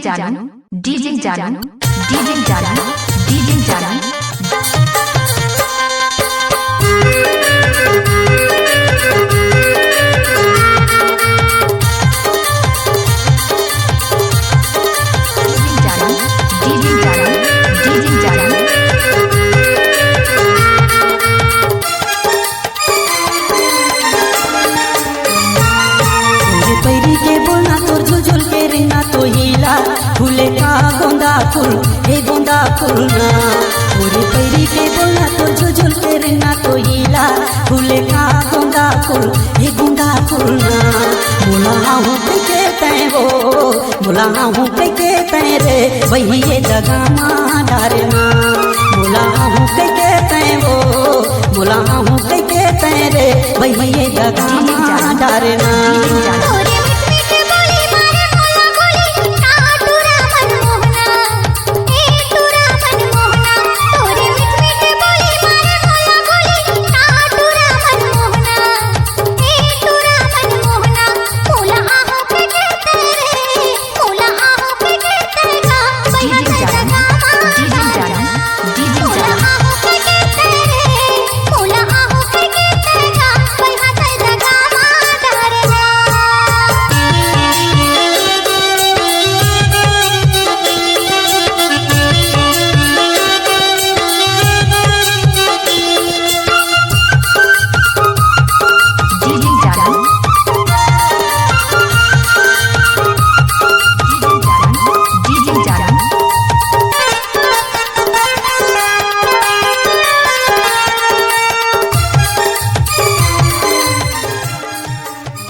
जानू डीजे जानू डीजे जानू डीजे जानू पैरी के बोलना तोर झुझुल के रहना तो हीला फूले का गोंदा फूल हे गोंदा फूल ना पूरे पैरी के बोलना तोर झुझुल के रहना तो हीला फूले का गोंदा फूल हे गोंदा फूल ना बोला हूँ के तय वो बोला हूँ के तय रे वही ये जगह माँ डारना बोला हूँ के तय वो बोला हूँ के तय रे वही ये जगह माँ डारना।